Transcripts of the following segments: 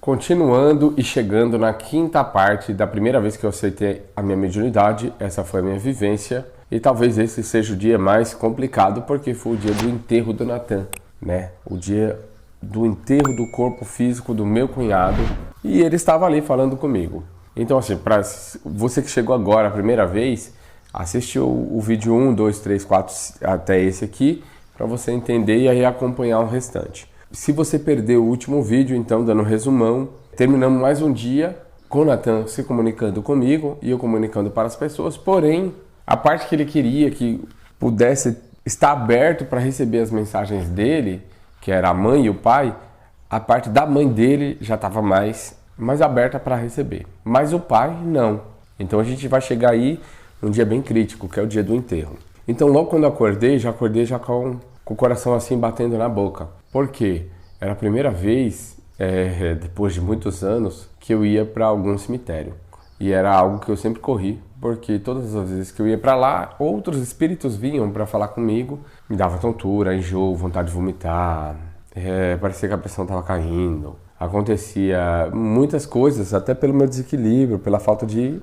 Continuando e chegando na quinta parte da primeira vez que eu aceitei a minha mediunidade, essa foi a minha vivência. E talvez esse seja o dia mais complicado, porque foi o dia do enterro do Natan, né? O dia do enterro do corpo físico do meu cunhado. E ele estava ali falando comigo. Então, assim, para você que chegou agora a primeira vez, assiste o vídeo 1, 2, 3, 4 até esse aqui, para você entender e aí acompanhar o restante. Se você perdeu o último vídeo, então, dando um resumão, terminamos mais um dia com o Natan se comunicando comigo e eu comunicando para as pessoas, porém, a parte que ele queria que pudesse estar aberto para receber as mensagens dele, que era a mãe e o pai, a parte da mãe dele já estava mais aberta para receber, mas o pai não. Então a gente vai chegar aí num dia bem crítico, que é o dia do enterro. Então logo quando eu acordei já com o coração assim batendo na boca. Por quê? Era a primeira vez, depois de muitos anos, que eu ia para algum cemitério. E era algo que eu sempre corri, porque todas as vezes que eu ia para lá, outros espíritos vinham para falar comigo, me dava tontura, enjoo, vontade de vomitar, parecia que a pressão estava caindo. Acontecia muitas coisas, até pelo meu desequilíbrio, pela falta de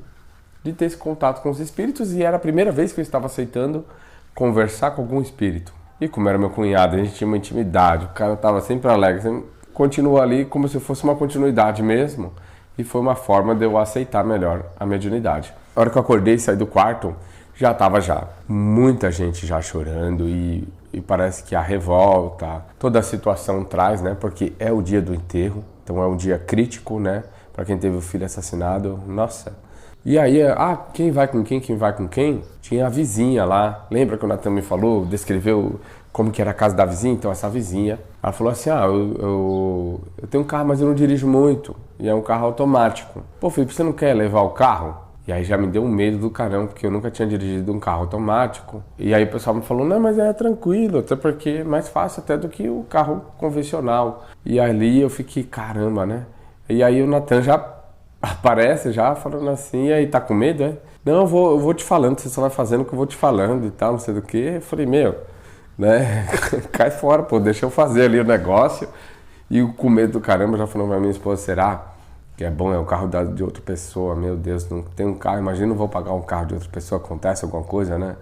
ter esse contato com os espíritos, e era a primeira vez que eu estava aceitando conversar com algum espírito. E como era meu cunhado, a gente tinha uma intimidade, o cara estava sempre alegre, continuou ali como se fosse uma continuidade mesmo, e foi uma forma de eu aceitar melhor a mediunidade. A hora que eu acordei e saí do quarto, já estava muita gente já chorando e parece que a revolta, toda a situação traz, né? Porque é o dia do enterro, então é um dia crítico, né? Para quem teve o filho assassinado, nossa. E aí, quem vai com quem, quem vai com quem? Tinha a vizinha lá, lembra que o Natan me falou, descreveu como que era a casa da vizinha? Então essa vizinha, ela falou assim, eu tenho um carro, mas eu não dirijo muito, e é um carro automático. Pô, Felipe, você não quer levar o carro? E aí já me deu um medo do caramba, porque eu nunca tinha dirigido um carro automático. E aí o pessoal me falou, não, mas é tranquilo, até porque é mais fácil até do que o carro convencional. E ali eu fiquei, caramba, né? E aí o Natan já aparece, já falando assim, e aí tá com medo, é? Não, eu vou te falando, você só vai fazendo o que eu vou te falando e tal, não sei do que. Eu falei, né? Cai fora, pô, deixa eu fazer ali o negócio. E com medo do caramba, já falou pra minha esposa, será que é bom, é o carro de outra pessoa, meu Deus, não tem um carro, imagina, não vou pagar um carro de outra pessoa, acontece alguma coisa, né?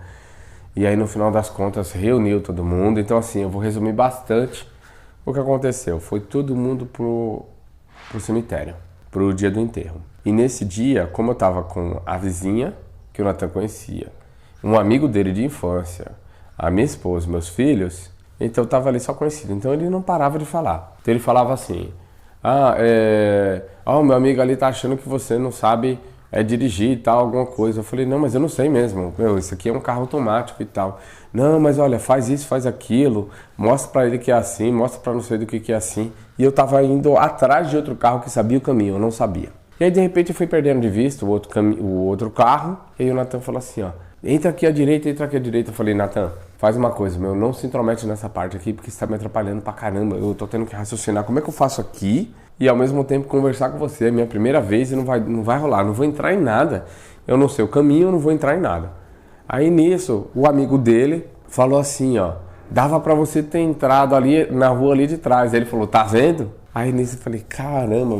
E aí no final das contas reuniu todo mundo, então assim, eu vou resumir bastante o que aconteceu. Foi todo mundo pro cemitério, pro dia do enterro. E nesse dia, como eu tava com a vizinha, que o Natan conhecia, um amigo dele de infância, a minha esposa, meus filhos, então eu tava ali só conhecido, então ele não parava de falar. Então ele falava assim, meu amigo ali tá achando que você não sabe dirigir e tal, alguma coisa. Eu falei, não, mas eu não sei mesmo, isso aqui é um carro automático e tal. Não, mas olha, faz isso, faz aquilo, mostra pra ele que é assim, mostra pra não sei do que é assim. E eu tava indo atrás de outro carro que sabia o caminho, eu não sabia. E aí de repente eu fui perdendo de vista o outro carro, e aí o Natan falou assim, entra aqui à direita. Eu falei, Natan, faz uma coisa, não se intromete nessa parte aqui, porque você tá me atrapalhando pra caramba. Eu tô tendo que raciocinar como é que eu faço aqui e ao mesmo tempo conversar com você. É minha primeira vez e não vai rolar, não vou entrar em nada. Eu não sei o caminho, eu não vou entrar em nada. Aí nisso, o amigo dele falou assim, dava pra você ter entrado ali na rua ali de trás. Aí ele falou, tá vendo? Aí nisso eu falei, caramba,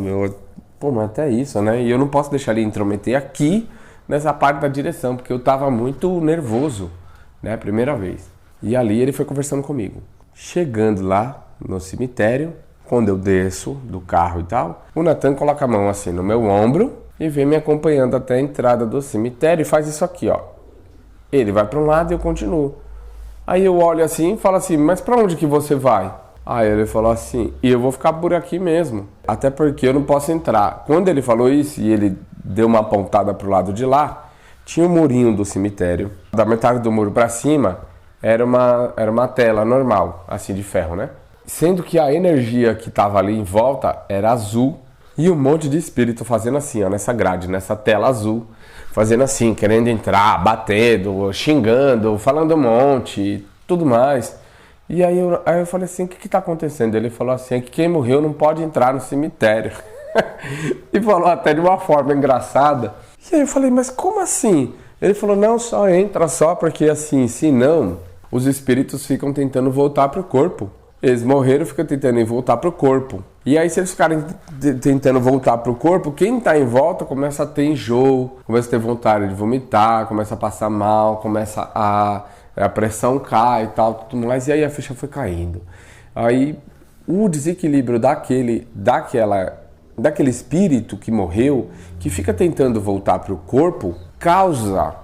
pô, mas até isso, né? E eu não posso deixar ele intrometer aqui nessa parte da direção, porque eu tava muito nervoso, né? Primeira vez. E ali ele foi conversando comigo. Chegando lá no cemitério, quando eu desço do carro e tal, o Natan coloca a mão assim no meu ombro e vem me acompanhando até a entrada do cemitério e faz isso aqui, Ele vai para um lado e eu continuo. Aí eu olho assim e falo assim, mas para onde que você vai? Aí ele falou assim, e eu vou ficar por aqui mesmo, até porque eu não posso entrar. Quando ele falou isso e ele deu uma apontada pro lado de lá, tinha um murinho do cemitério. Da metade do muro para cima era uma tela normal, assim de ferro, né? Sendo que a energia que tava ali em volta era azul e um monte de espírito fazendo assim, nessa grade, nessa tela azul, fazendo assim, querendo entrar, batendo, xingando, falando um monte e tudo mais. E aí eu falei assim, o que tá acontecendo? Ele falou assim, que quem morreu não pode entrar no cemitério. E falou até de uma forma engraçada. E aí eu falei, mas como assim? Ele falou, não, só entra só, porque assim, se não, os espíritos ficam tentando voltar pro corpo. Eles morreram, ficam tentando voltar pro corpo. E aí, se eles ficarem tentando voltar pro corpo, quem tá em volta começa a ter enjoo, começa a ter vontade de vomitar, começa a passar mal, começa a pressão cai e tal, tudo mais. E aí a ficha foi caindo. Aí o desequilíbrio daquele espírito que morreu, que fica tentando voltar pro corpo, causa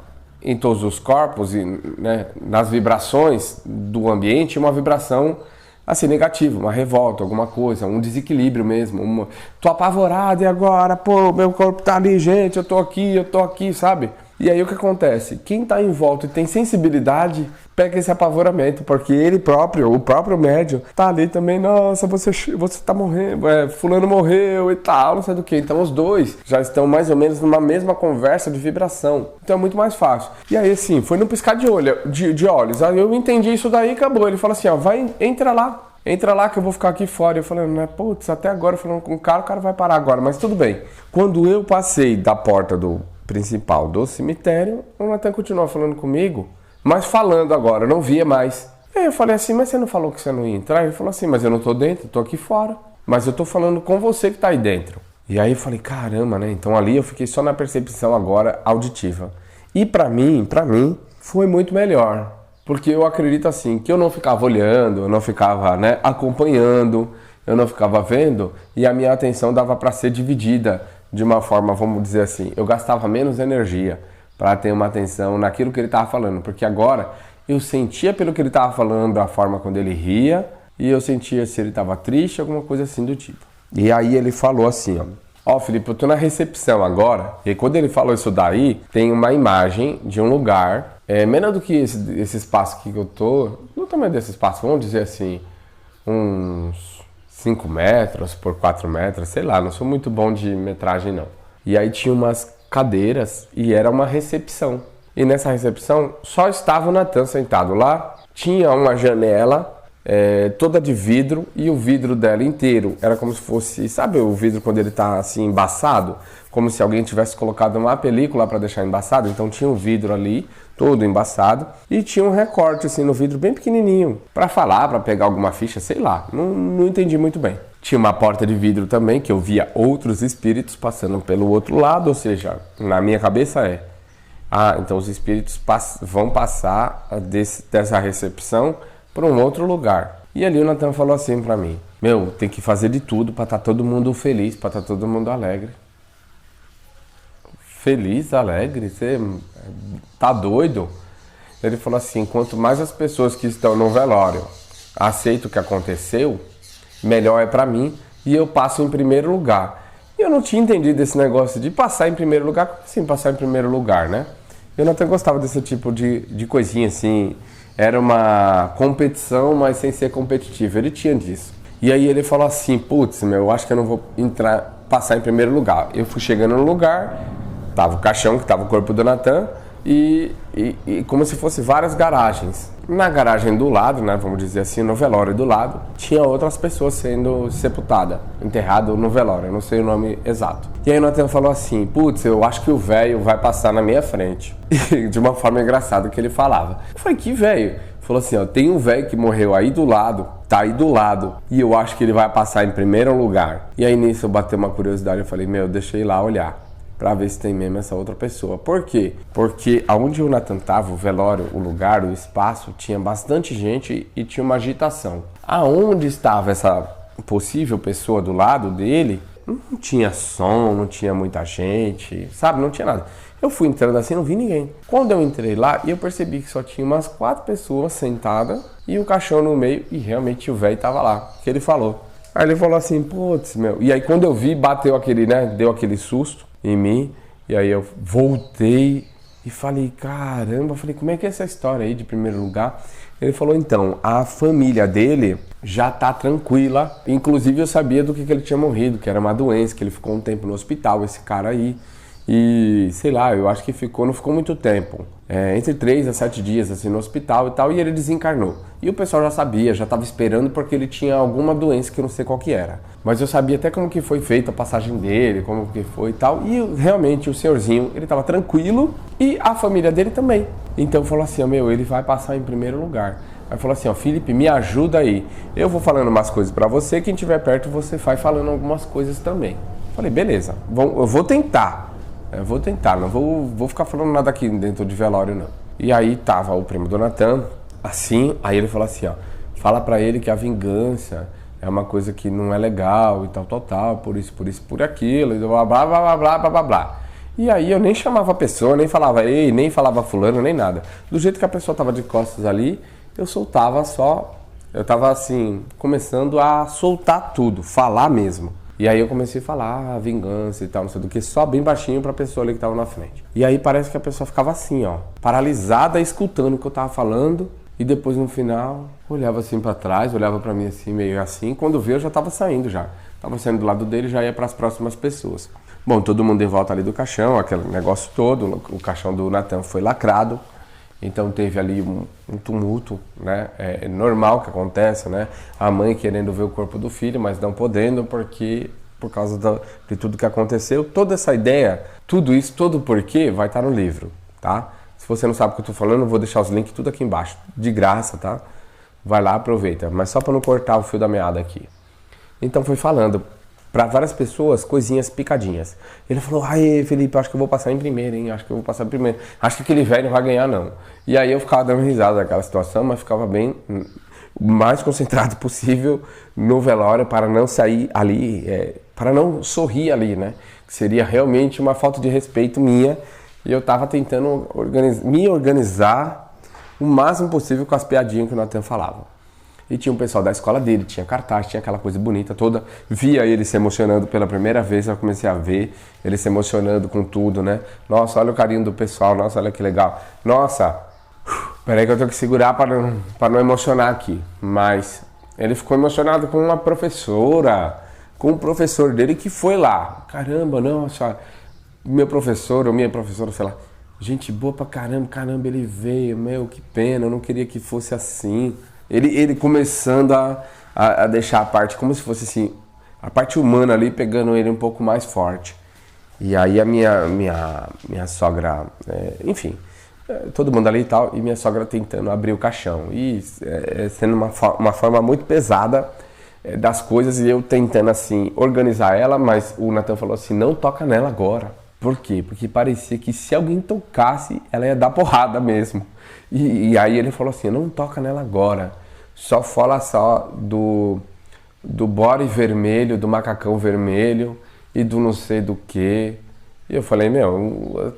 em todos os corpos e, né, nas vibrações do ambiente uma vibração assim, negativa, uma revolta, alguma coisa, um desequilíbrio mesmo, tô apavorado e agora, pô, meu corpo tá ali, gente, eu tô aqui, sabe? E aí o que acontece? Quem tá em volta e tem sensibilidade, pega esse apavoramento, porque ele próprio, o próprio médium, tá ali também, nossa, você tá morrendo, fulano morreu e tal, não sei do que. Então os dois já estão mais ou menos numa mesma conversa de vibração. Então é muito mais fácil. E aí assim, foi no piscar de olhos. Aí eu entendi isso daí e acabou. Ele falou assim, ó, entra lá que eu vou ficar aqui fora. Eu falei, né, putz, até agora falando com o cara vai parar agora, mas tudo bem. Quando eu passei da porta do principal do cemitério, o Natan continuou falando comigo, mas falando agora, eu não via mais. Aí eu falei assim, mas você não falou que você não ia entrar? Ele falou assim, mas eu não tô dentro, eu tô aqui fora. Mas eu tô falando com você que tá aí dentro. E aí eu falei, caramba, né? Então ali eu fiquei só na percepção agora auditiva. E pra mim, foi muito melhor. Porque eu acredito assim, que eu não ficava olhando, eu não ficava, né, acompanhando, eu não ficava vendo, e a minha atenção dava pra ser dividida de uma forma, vamos dizer assim, eu gastava menos energia para ter uma atenção naquilo que ele estava falando, porque agora eu sentia pelo que ele estava falando, a forma quando ele ria, e eu sentia se ele estava triste, alguma coisa assim do tipo. E aí ele falou assim, ó, Felipe, eu tô na recepção agora, e quando ele falou isso daí, tem uma imagem de um lugar, menor do que esse espaço aqui que eu tô, no tamanho desse espaço, vamos dizer assim, uns 5 metros por 4 metros, sei lá, não sou muito bom de metragem não. E aí tinha umas cadeiras e era uma recepção. E nessa recepção só estava o Natan sentado lá, tinha uma janela toda de vidro e o vidro dela inteiro era como se fosse, sabe o vidro quando ele tá assim embaçado? Como se alguém tivesse colocado uma película para deixar embaçado, então tinha um vidro ali, todo embaçado, e tinha um recorte assim no vidro bem pequenininho, para falar, para pegar alguma ficha, sei lá, não entendi muito bem. Tinha uma porta de vidro também, que eu via outros espíritos passando pelo outro lado, ou seja, na minha cabeça então os espíritos vão passar dessa recepção para um outro lugar. E ali o Natan falou assim para mim, tem que fazer de tudo para estar todo mundo feliz, para estar todo mundo alegre. Feliz, alegre? Você tá doido? Ele falou assim, quanto mais as pessoas que estão no velório aceitam o que aconteceu, melhor é pra mim e eu passo em primeiro lugar. E eu não tinha entendido esse negócio de passar em primeiro lugar. Como assim passar em primeiro lugar, né? Eu não até gostava desse tipo de coisinha assim. Era uma competição, mas sem ser competitivo. Ele tinha disso. E aí ele falou assim, putz, eu acho que eu não vou passar em primeiro lugar. Eu fui chegando no lugar, tava o caixão, que tava o corpo do Natan, e como se fosse várias garagens. Na garagem do lado, né, vamos dizer assim, no velório do lado, tinha outras pessoas sendo sepultadas, enterrado no velório, eu não sei o nome exato. E aí o Natan falou assim, putz, eu acho que o velho vai passar na minha frente. De uma forma engraçada que ele falava. Eu falei, que velho? Falou assim, tem um velho que morreu aí do lado, tá aí do lado, e eu acho que ele vai passar em primeiro lugar. E aí nisso eu bateu uma curiosidade, eu falei, deixa eu ir lá olhar, pra ver se tem mesmo essa outra pessoa. Por quê? Porque aonde o Natan tava, o velório, o lugar, o espaço, tinha bastante gente e tinha uma agitação. Aonde estava essa possível pessoa do lado dele, não tinha som, não tinha muita gente, sabe? Não tinha nada. Eu fui entrando assim, não vi ninguém. Quando eu entrei lá, eu percebi que só tinha umas 4 pessoas sentadas e o caixão no meio, e realmente o velho tava lá, que ele falou. Aí ele falou assim, putz, E aí quando eu vi, bateu aquele, né, deu aquele susto em mim, e aí eu voltei e falei, caramba, como é que é essa história aí de primeiro lugar? Ele falou, então, a família dele já tá tranquila, inclusive eu sabia do que ele tinha morrido, que era uma doença, que ele ficou um tempo no hospital, esse cara aí, e sei lá, eu acho que não ficou muito tempo, entre 3 a 7 dias assim no hospital e tal, e ele desencarnou. E o pessoal já sabia, já estava esperando porque ele tinha alguma doença que eu não sei qual que era. Mas eu sabia até como que foi feita a passagem dele, como que foi e tal, e realmente o senhorzinho, ele estava tranquilo e a família dele também. Então falou assim, ele vai passar em primeiro lugar. Aí falou assim, ó, Felipe, me ajuda aí. Eu vou falando umas coisas pra você, quem estiver perto você vai falando algumas coisas também. Falei, beleza, eu vou tentar. Não vou ficar falando nada aqui dentro de velório, não. E aí tava o primo do Natan, assim, aí ele falou assim, ó, fala pra ele que a vingança é uma coisa que não é legal e tal, por isso, por aquilo, e blá, blá, blá, blá, blá, blá, blá. E aí eu nem chamava a pessoa, nem falava ei, nem falava fulano, nem nada. Do jeito que a pessoa tava de costas ali, eu soltava só, eu tava assim, começando a soltar tudo, falar mesmo. E aí eu comecei a falar vingança e tal, não sei do que, só bem baixinho pra pessoa ali que tava na frente. E aí parece que a pessoa ficava assim, ó, paralisada, escutando o que eu tava falando. E depois no final, olhava assim pra trás, olhava pra mim assim, meio assim. Quando viu, eu já tava saindo já. Tava saindo do lado dele, já ia pras próximas pessoas. Bom, todo mundo em volta ali do caixão, aquele negócio todo. O caixão do Natan foi lacrado. Então teve ali um tumulto, né? É normal que acontece, né? A mãe querendo ver o corpo do filho, mas não podendo por causa de tudo que aconteceu. Toda essa ideia, tudo isso, todo o porquê vai estar no livro, tá? Se você não sabe o que eu tô falando, eu vou deixar os links tudo aqui embaixo, de graça, tá? Vai lá, aproveita, mas só para não cortar o fio da meada aqui. Então foi falando para várias pessoas coisinhas picadinhas. Ele falou, ai Felipe, acho que eu vou passar em primeiro, hein? Acho que eu vou passar em primeiro. Acho que aquele velho não vai ganhar, não. E aí eu ficava dando risada daquela situação, mas ficava bem o mais concentrado possível no velório para não sair ali, para não sorrir ali, né? Que seria realmente uma falta de respeito minha. E eu tava tentando me organizar o máximo possível com as piadinhas que o Natan falava. E tinha um pessoal da escola dele, tinha cartaz, tinha aquela coisa bonita toda. Via ele se emocionando pela primeira vez, eu comecei a ver ele se emocionando com tudo, né? Nossa, olha o carinho do pessoal, nossa, olha que legal. Nossa, peraí que eu tenho que segurar para não emocionar aqui. Mas ele ficou emocionado com uma professora, com o professor dele que foi lá. Caramba, nossa, meu professor ou minha professora, sei lá. Gente boa pra caramba, ele veio, meu, que pena, eu não queria que fosse assim. Ele começando a deixar a parte como se fosse assim, a parte humana ali, pegando ele um pouco mais forte. E aí a minha sogra, enfim, todo mundo ali e tal, e minha sogra tentando abrir o caixão. E sendo uma forma muito pesada das coisas, e eu tentando assim, organizar ela, mas o Natan falou assim, não toca nela agora. Por quê? Porque parecia que se alguém tocasse, ela ia dar porrada mesmo. E aí ele falou assim, não toca nela agora, só fala só do bode vermelho, do macacão vermelho e do não sei do que. E eu falei, meu,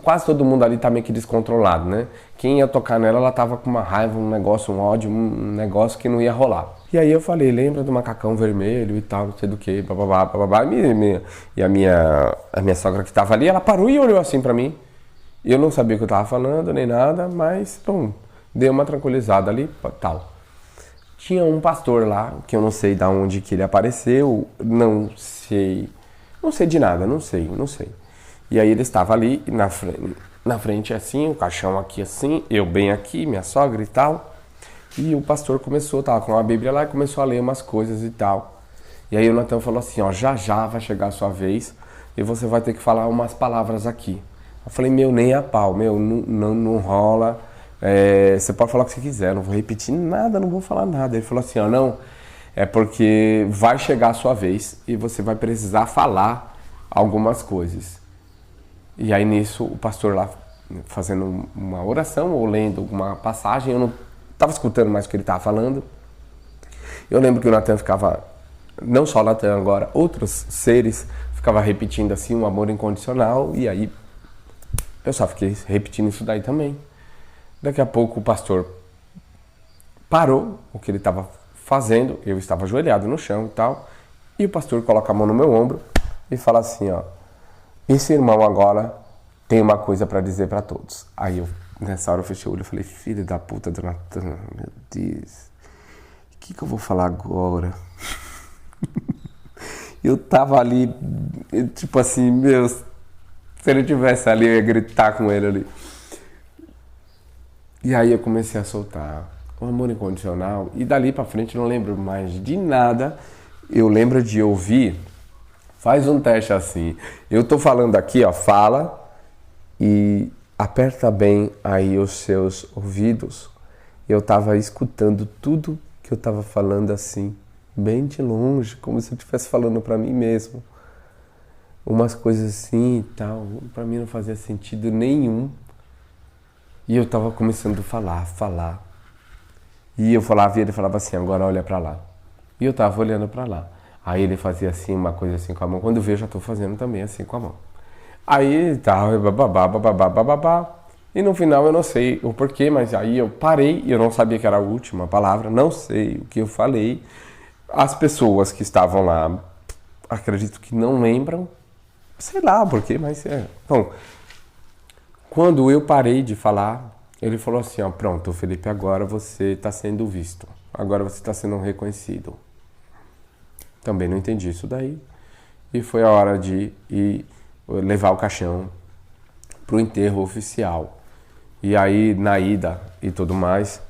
quase todo mundo ali tá meio que descontrolado, né? Quem ia tocar nela, ela tava com uma raiva, um negócio, um ódio, um negócio que não ia rolar. E aí eu falei, lembra do macacão vermelho e tal, não sei do que, bababá, bababá. E a minha sogra que tava ali, ela parou e olhou assim pra mim. Eu não sabia o que eu tava falando, nem nada, mas, bom, deu uma tranquilizada ali, tal. Tinha um pastor lá, que eu não sei de onde que ele apareceu, não sei de nada, não sei. E aí ele estava ali, na frente assim, o caixão aqui assim, eu bem aqui, minha sogra e tal. E o pastor tava com a Bíblia lá e começou a ler umas coisas e tal. E aí o Natan falou assim, ó, já vai chegar a sua vez e você vai ter que falar umas palavras aqui. Eu falei, meu, nem a pau, meu, não rola, você pode falar o que você quiser, eu não vou repetir nada, não vou falar nada. Ele falou assim, ó, não, é porque vai chegar a sua vez e você vai precisar falar algumas coisas. E aí nisso, o pastor lá fazendo uma oração ou lendo alguma passagem, eu não estava escutando mais o que ele estava falando. Eu lembro que o Natan ficava, não só o Natan agora, outros seres, ficava repetindo assim, um amor incondicional, e aí eu só fiquei repetindo isso daí também. Daqui a pouco o pastor parou o que ele estava fazendo, eu estava ajoelhado no chão e tal, e o pastor coloca a mão no meu ombro e fala assim, ó, esse irmão agora tem uma coisa para dizer para todos. Aí eu, nessa hora eu fechei o olho e falei, filho da puta do Natan, meu Deus, o que eu vou falar agora? Eu tava ali, tipo assim, meu, se ele tivesse ali, eu ia gritar com ele ali. E aí eu comecei a soltar o amor incondicional, e dali pra frente eu não lembro mais de nada. Eu lembro de ouvir, faz um teste assim, eu tô falando aqui, ó, fala e aperta bem aí os seus ouvidos Eu estava escutando tudo que eu estava falando assim, bem de longe, como se eu estivesse falando para mim mesmo. Umas coisas assim e tal, para mim não fazia sentido nenhum. E eu estava começando a falar. E eu falava e ele falava assim, agora olha para lá. E eu estava olhando para lá. Aí ele fazia assim, uma coisa assim com a mão. Quando eu vejo, eu já estou fazendo também assim com a mão. Aí tal, bababá. E no final eu não sei o porquê, mas aí eu parei e eu não sabia que era a última palavra, não sei o que eu falei. As pessoas que estavam lá, acredito que não lembram, sei lá porquê, mas é. Bom, quando eu parei de falar, ele falou assim, ó, pronto, Felipe, agora você está sendo visto, agora você está sendo reconhecido. Também não entendi isso daí. E foi a hora de ir levar o caixão para o enterro oficial. E aí, na ida e tudo mais,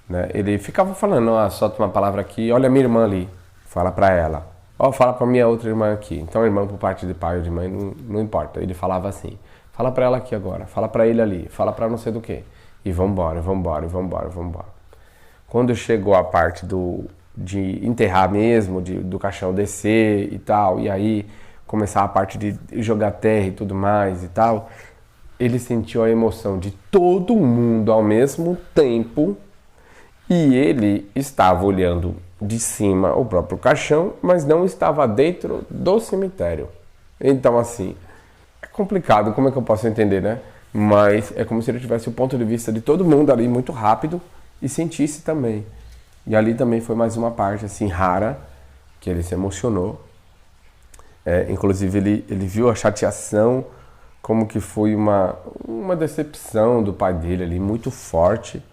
né, ele ficava falando, solta uma palavra aqui, olha a minha irmã ali, fala para ela. Fala para minha outra irmã aqui. Então, irmã por parte de pai ou de mãe, não importa. Ele falava assim, fala para ela aqui agora, fala para ele ali, fala para não sei do que. E vambora. Quando chegou a parte de enterrar mesmo, do caixão descer e tal, e aí começar a parte de jogar terra e tudo mais e tal, ele sentiu a emoção de todo mundo ao mesmo tempo e ele estava olhando de cima o próprio caixão, mas não estava dentro do cemitério. Então, assim, é complicado, como é que eu posso entender, né? Mas é como se ele tivesse o ponto de vista de todo mundo ali muito rápido e sentisse também. E ali também foi mais uma parte, assim, rara, que ele se emocionou. Inclusive, ele viu a chateação, como que foi uma decepção do pai dele ali, muito forte.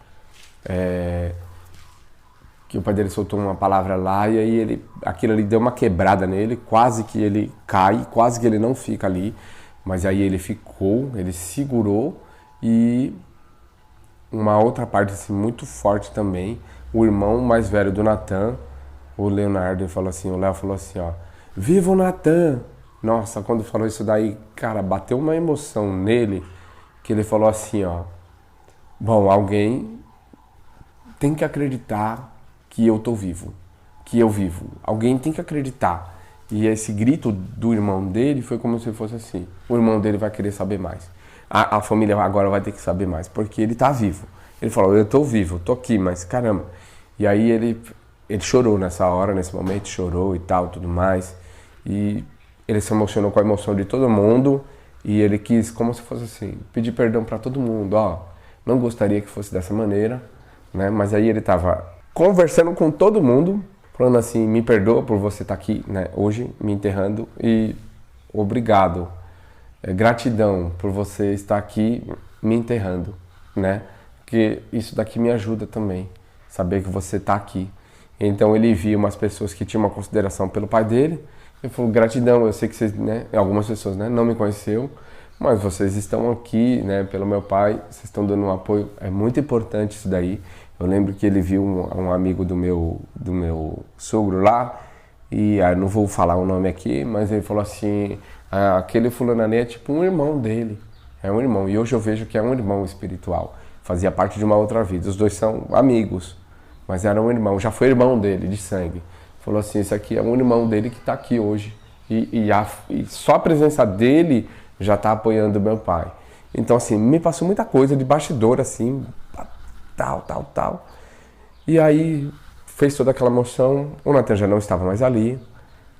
Que o pai dele soltou uma palavra lá e aí aquilo ali deu uma quebrada nele, quase que ele cai, quase que ele não fica ali. Mas aí ele ficou, ele segurou e uma outra parte assim, muito forte também. O irmão mais velho do Natan, o Leonardo, o Léo falou assim, ó, viva o Natan! Nossa, quando falou isso daí, cara, bateu uma emoção nele, que ele falou assim, ó, bom, alguém tem que acreditar que eu tô vivo, que eu vivo. Alguém tem que acreditar. E esse grito do irmão dele foi como se fosse assim, o irmão dele vai querer saber mais. A família agora vai ter que saber mais, porque ele tá vivo. Ele falou, eu tô vivo, tô aqui, mas caramba. E aí ele chorou nessa hora, nesse momento, chorou e tal, tudo mais. E ele se emocionou com a emoção de todo mundo e ele quis, como se fosse assim, pedir perdão para todo mundo, não gostaria que fosse dessa maneira, né? Mas aí ele tava conversando com todo mundo, falando assim, me perdoa por você estar aqui, né, hoje, me enterrando e obrigado, gratidão por você estar aqui me enterrando, né? Porque isso daqui me ajuda também, saber que você está aqui. Então ele viu umas pessoas que tinham uma consideração pelo pai dele, ele falou, gratidão, eu sei que vocês, né, algumas pessoas, né, não me conheceu, mas vocês estão aqui, né, pelo meu pai, vocês estão dando um apoio, é muito importante isso daí. Eu lembro que ele viu um amigo do meu sogro lá, e não vou falar o nome aqui, mas ele falou assim, aquele fulano ali é tipo um irmão dele, é um irmão, e hoje eu vejo que é um irmão espiritual, fazia parte de uma outra vida, os dois são amigos, mas era um irmão, já foi irmão dele, de sangue. Falou assim, esse aqui é um irmão dele que está aqui hoje, e só a presença dele já está apoiando meu pai. Então assim, me passou muita coisa de bastidor assim, tal. E aí fez toda aquela emoção, o Natan já não estava mais ali,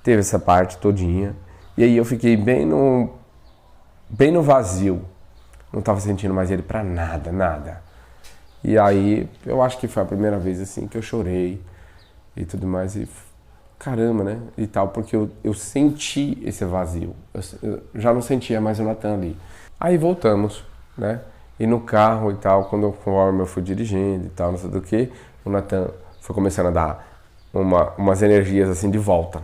teve essa parte todinha, e aí eu fiquei bem no vazio, não estava sentindo mais ele para nada. E aí eu acho que foi a primeira vez assim que eu chorei e tudo mais, e caramba, né, e tal, porque eu senti esse vazio, eu já não sentia mais o Natan ali. Aí voltamos, né, e no carro e tal, conforme eu fui dirigindo e tal, não sei do que, o Natan foi começando a dar umas energias assim de volta.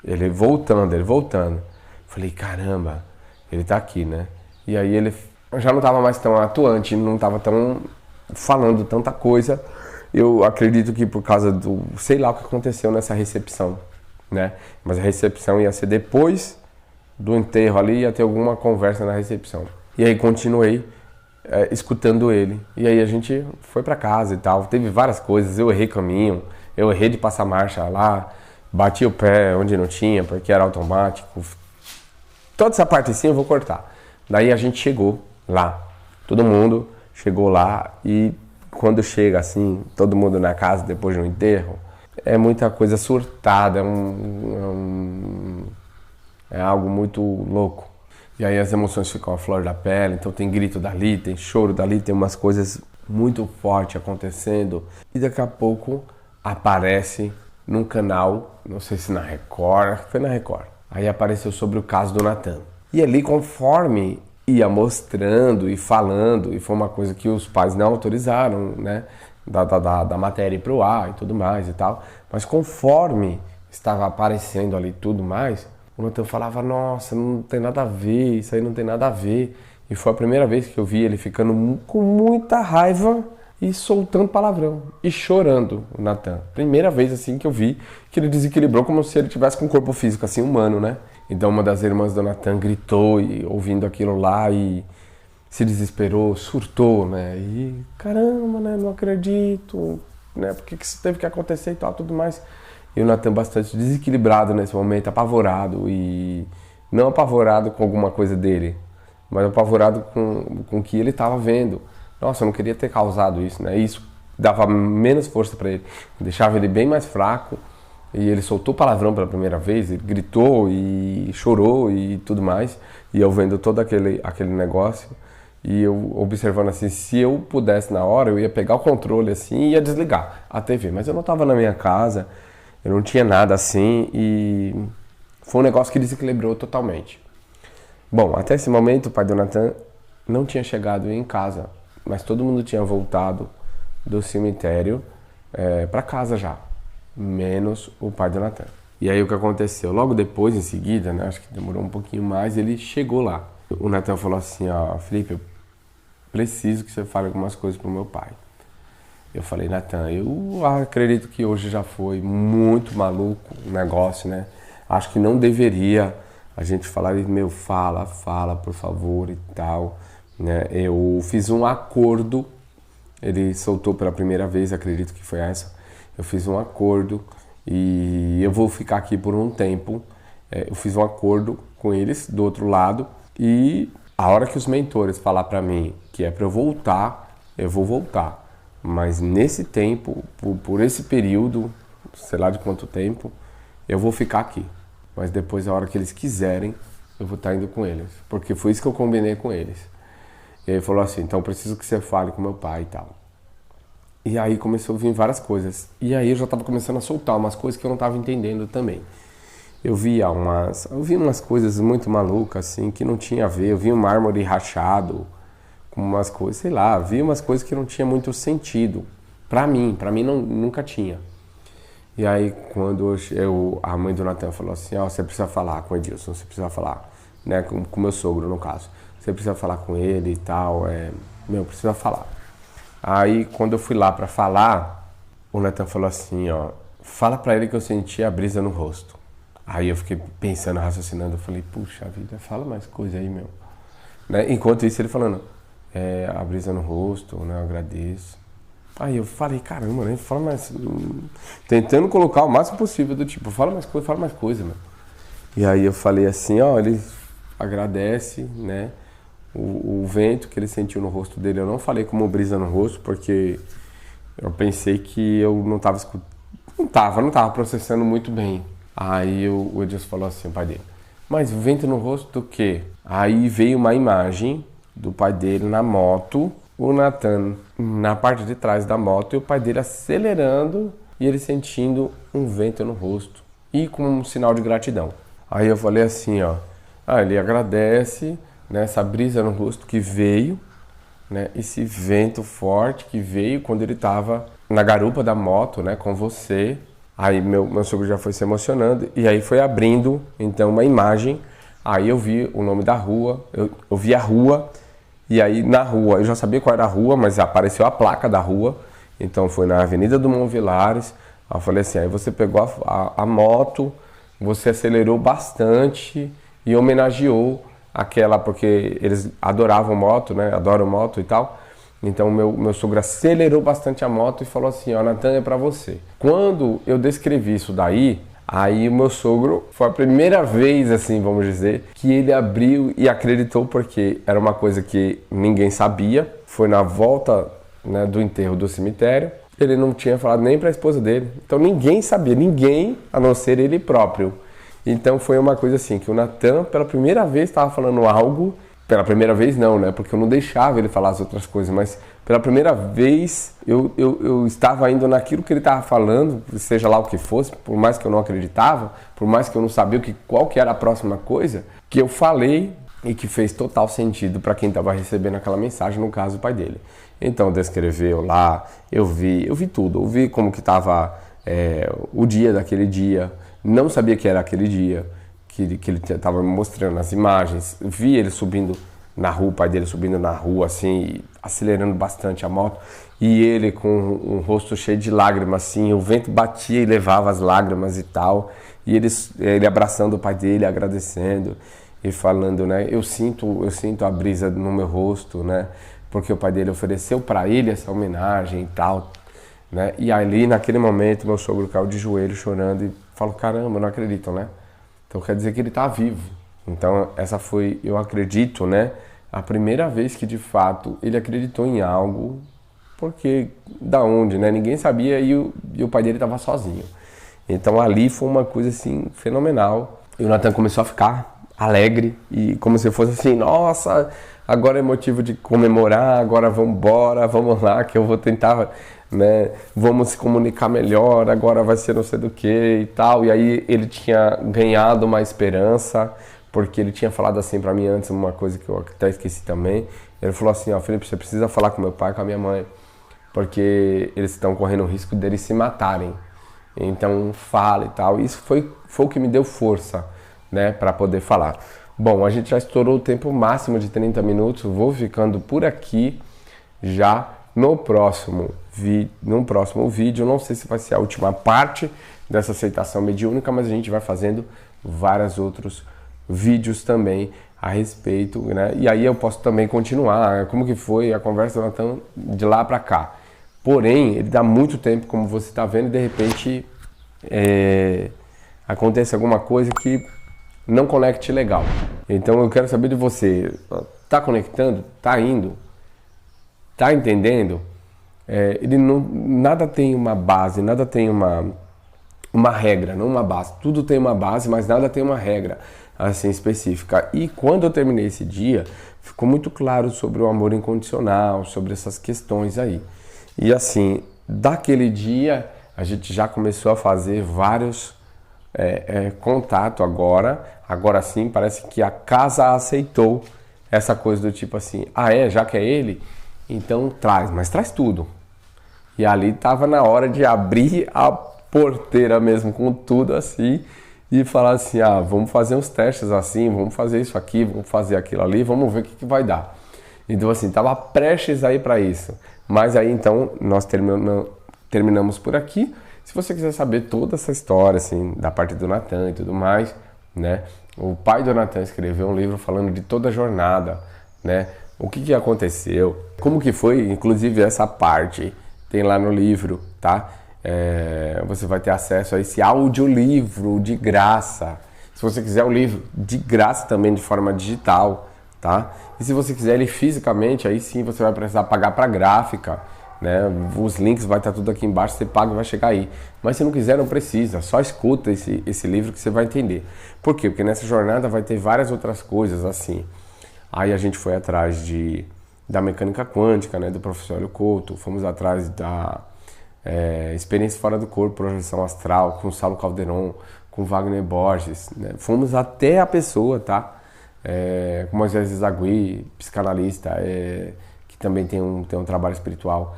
Ele voltando. Falei, caramba, ele tá aqui, né? E aí ele já não estava mais tão atuante, não estava tão falando tanta coisa. Eu acredito que por causa do, sei lá o que aconteceu nessa recepção, né? Mas a recepção ia ser depois do enterro ali, ia ter alguma conversa na recepção. E aí continuei escutando ele. E aí a gente foi pra casa e tal. Teve várias coisas. Eu errei caminho, eu errei de passar marcha lá, bati o pé onde não tinha, porque era automático. Toda essa parte assim eu vou cortar. Daí a gente chegou lá. Todo mundo chegou lá e quando chega assim, todo mundo na casa depois de um enterro, é muita coisa surtada, é algo muito louco. E aí as emoções ficam à flor da pele, então tem grito dali, tem choro dali, tem umas coisas muito fortes acontecendo. E daqui a pouco aparece num canal, não sei se na Record, foi na Record. Aí apareceu sobre o caso do Natan. E ali conforme ia mostrando e falando, e foi uma coisa que os pais não autorizaram, né? Da matéria ir pro ar e tudo mais e tal. Mas conforme estava aparecendo ali tudo mais, o Natan falava, nossa, não tem nada a ver, isso aí não tem nada a ver. E foi a primeira vez que eu vi ele ficando com muita raiva e soltando palavrão e chorando, o Natan. Primeira vez assim que eu vi que ele desequilibrou como se ele tivesse com um corpo físico assim humano, né? Então uma das irmãs do Natan gritou e ouvindo aquilo lá e se desesperou, surtou, né? E caramba, né? Não acredito, né? Por que isso teve que acontecer e tal, tudo mais. E o Natan bastante desequilibrado nesse momento, apavorado e não apavorado com alguma coisa dele, mas apavorado com o que ele estava vendo. Nossa, eu não queria ter causado isso, né? Isso dava menos força para ele, deixava ele bem mais fraco. E ele soltou palavrão pela primeira vez, ele gritou e chorou e tudo mais. E eu vendo todo aquele negócio e eu observando assim, se eu pudesse na hora, eu ia pegar o controle assim e ia desligar a TV. Mas eu não estava na minha casa, eu não tinha nada assim e foi um negócio que desequilibrou totalmente. Bom, até esse momento o pai do Natan não tinha chegado em casa, mas todo mundo tinha voltado do cemitério para casa já. Menos o pai do Natan. E aí o que aconteceu? Logo depois, em seguida, né, acho que demorou um pouquinho mais, ele chegou lá. O Natan falou assim, ó, Felipe, eu preciso que você fale algumas coisas pro meu pai. Eu falei, Natan, eu acredito que hoje já foi muito maluco o negócio, né? Acho que não deveria a gente falar, meu, fala, por favor e tal, né? Eu fiz um acordo, ele soltou pela primeira vez, acredito que foi essa. Eu fiz um acordo e eu vou ficar aqui por um tempo. Eu fiz um acordo com eles do outro lado e a hora que os mentores falar para mim que é para eu voltar, eu vou voltar. Mas nesse tempo, por esse período, sei lá de quanto tempo, eu vou ficar aqui. Mas depois, a hora que eles quiserem, eu vou estar indo com eles. Porque foi isso que eu combinei com eles. E aí ele falou assim, então eu preciso que você fale com meu pai e tal. E aí começou a vir várias coisas. E aí eu já estava começando a soltar umas coisas que eu não estava entendendo também. Eu vi umas coisas muito malucas, assim, que não tinha a ver. Eu vi um mármore rachado, com umas coisas, sei lá, vi umas coisas que não tinha muito sentido. Pra mim nunca tinha. E aí quando a mãe do Natan falou assim, ó, você precisa falar com o Edilson, você precisa falar, né, com meu sogro no caso. Você precisa falar com ele e tal, precisa falar. Aí, quando eu fui lá pra falar, o Natan falou assim, ó, fala pra ele que eu senti a brisa no rosto. Aí eu fiquei pensando, raciocinando, eu falei, puxa vida, fala mais coisa aí, meu. Né? Enquanto isso, ele falando, a brisa no rosto, né, eu agradeço. Aí eu falei, caramba, né, fala mais... Tentando colocar o máximo possível do tipo, fala mais coisa, meu. E aí eu falei assim, ó, ele agradece, né, o vento que ele sentiu no rosto dele. Eu não falei como brisa no rosto, porque eu pensei que eu não tava processando muito bem. Aí o Edilson falou assim, o pai dele, mas vento no rosto do quê? Aí veio uma imagem do pai dele na moto, o Natan na parte de trás da moto e o pai dele acelerando e ele sentindo um vento no rosto e com um sinal de gratidão. Aí eu falei assim, ó, ele agradece, né, essa brisa no rosto que veio, né, esse vento forte que veio quando ele estava na garupa da moto, né, com você. Aí meu sogro já foi se emocionando e aí foi abrindo então uma imagem. Aí eu vi o nome da rua, eu vi a rua e aí na rua, eu já sabia qual era a rua, mas apareceu a placa da rua. Então foi na Avenida do Mont Vilares. Aí eu falei assim, aí você pegou a moto, você acelerou bastante e homenageou aquela, porque eles adoravam moto, né? Adoram moto e tal. Então meu sogro acelerou bastante a moto e falou assim, ó, Natan, é pra você. Quando eu descrevi isso daí, aí o meu sogro, foi a primeira vez, assim, vamos dizer, que ele abriu e acreditou, porque era uma coisa que ninguém sabia. Foi na volta, né, do enterro do cemitério. Ele não tinha falado nem pra esposa dele. Então ninguém sabia, ninguém, a não ser ele próprio. Então foi uma coisa assim, que o Natan, pela primeira vez, estava falando algo. Pela primeira vez não, né? Porque eu não deixava ele falar as outras coisas, mas pela primeira vez eu estava indo naquilo que ele estava falando, seja lá o que fosse, por mais que eu não acreditava, por mais que eu não sabia qual que era a próxima coisa, que eu falei e que fez total sentido para quem estava recebendo aquela mensagem, no caso o pai dele. Então descreveu lá, eu vi tudo, eu vi como que estava o dia daquele dia, não sabia que era aquele dia, que ele estava me mostrando as imagens, vi ele subindo na rua, o pai dele subindo na rua assim, acelerando bastante a moto, e ele com um rosto cheio de lágrimas assim, o vento batia e levava as lágrimas e tal, e ele abraçando o pai dele, agradecendo e falando, né, eu sinto a brisa no meu rosto, né, porque o pai dele ofereceu para ele essa homenagem e tal, né, e ali naquele momento meu sogro caiu de joelho chorando e falou, caramba, não acredito, né? Então quer dizer que ele está vivo. Então essa foi, eu acredito, né, a primeira vez que de fato ele acreditou em algo, porque da onde, né? Ninguém sabia e o pai dele estava sozinho. Então ali foi uma coisa assim fenomenal. E o Natan começou a ficar alegre e como se fosse assim, nossa, agora é motivo de comemorar, agora vamos embora, vamos lá que eu vou tentar, né, vamos se comunicar melhor, agora vai ser não sei do que e tal. E aí ele tinha ganhado uma esperança, porque ele tinha falado assim pra mim antes, uma coisa que eu até esqueci também. Ele falou assim, ó, Felipe, você precisa falar com meu pai e com a minha mãe, porque eles estão correndo o risco deles se matarem. Então fala e tal. Isso foi o que me deu força, né, para poder falar. Bom, a gente já estourou o tempo máximo de 30 minutos, vou ficando por aqui já. No próximo vídeo, não sei se vai ser a última parte dessa aceitação mediúnica, mas a gente vai fazendo vários outros vídeos também a respeito, né? E aí eu posso também continuar como que foi a conversa do Natan de lá para cá. Porém, ele dá muito tempo, como você está vendo, e de repente acontece alguma coisa que não conecte legal. Então eu quero saber de você, tá conectando? Tá indo? Tá entendendo? Ele não, nada tem uma base, nada tem uma regra, não uma base. Tudo tem uma base, mas nada tem uma regra assim específica. E quando eu terminei esse dia, ficou muito claro sobre o amor incondicional, sobre essas questões aí. E assim, daquele dia a gente já começou a fazer vários contatos agora sim, parece que a casa aceitou essa coisa do tipo assim, já que é ele, então traz, mas traz tudo. E ali estava na hora de abrir a porteira mesmo, com tudo assim, e falar assim, vamos fazer uns testes assim, vamos fazer isso aqui, vamos fazer aquilo ali, vamos ver o que vai dar. Então assim, estava prestes aí para isso. Mas aí então nós terminamos por aqui. Se você quiser saber toda essa história, assim, da parte do Natan e tudo mais, né? O pai do Natan escreveu um livro falando de toda a jornada, né? O que aconteceu, como que foi, inclusive essa parte tem lá no livro, tá? Você vai ter acesso a esse audiolivro de graça. Se você quiser o livro de graça também de forma digital, tá? E se você quiser ele fisicamente, aí sim você vai precisar pagar para gráfica, né? Os links vai estar tudo aqui embaixo, você paga e vai chegar aí. Mas se não quiser, não precisa, só escuta esse livro que você vai entender. Por quê? Porque nessa jornada vai ter várias outras coisas assim. Aí a gente foi atrás da mecânica quântica, né, do professor Hélio Couto, fomos atrás da experiência fora do corpo, projeção astral, com Saulo Calderon, com Wagner Borges, né? Fomos até a pessoa, tá? Com Moisés Zagui, psicanalista, que também tem um trabalho espiritual.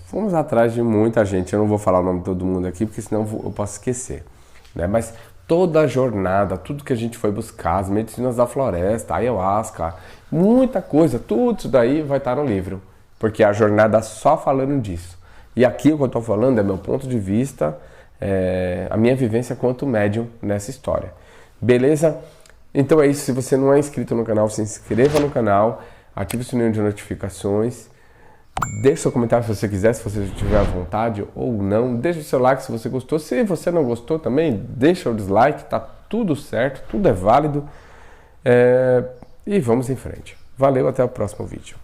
Fomos atrás de muita gente, eu não vou falar o nome de todo mundo aqui, porque senão eu posso esquecer, né? Mas toda a jornada, tudo que a gente foi buscar, as medicinas da floresta, a ayahuasca, muita coisa, tudo isso daí vai estar no livro, porque a jornada só falando disso. E aqui o que eu estou falando é meu ponto de vista, a minha vivência quanto médium nessa história. Beleza? Então é isso, se você não é inscrito no canal, se inscreva no canal, ative o sininho de notificações, deixe seu comentário se você quiser, se você tiver à vontade ou não, deixe o seu like se você gostou, se você não gostou também, deixa o dislike, tá tudo certo, tudo é válido, e vamos em frente. Valeu, até o próximo vídeo.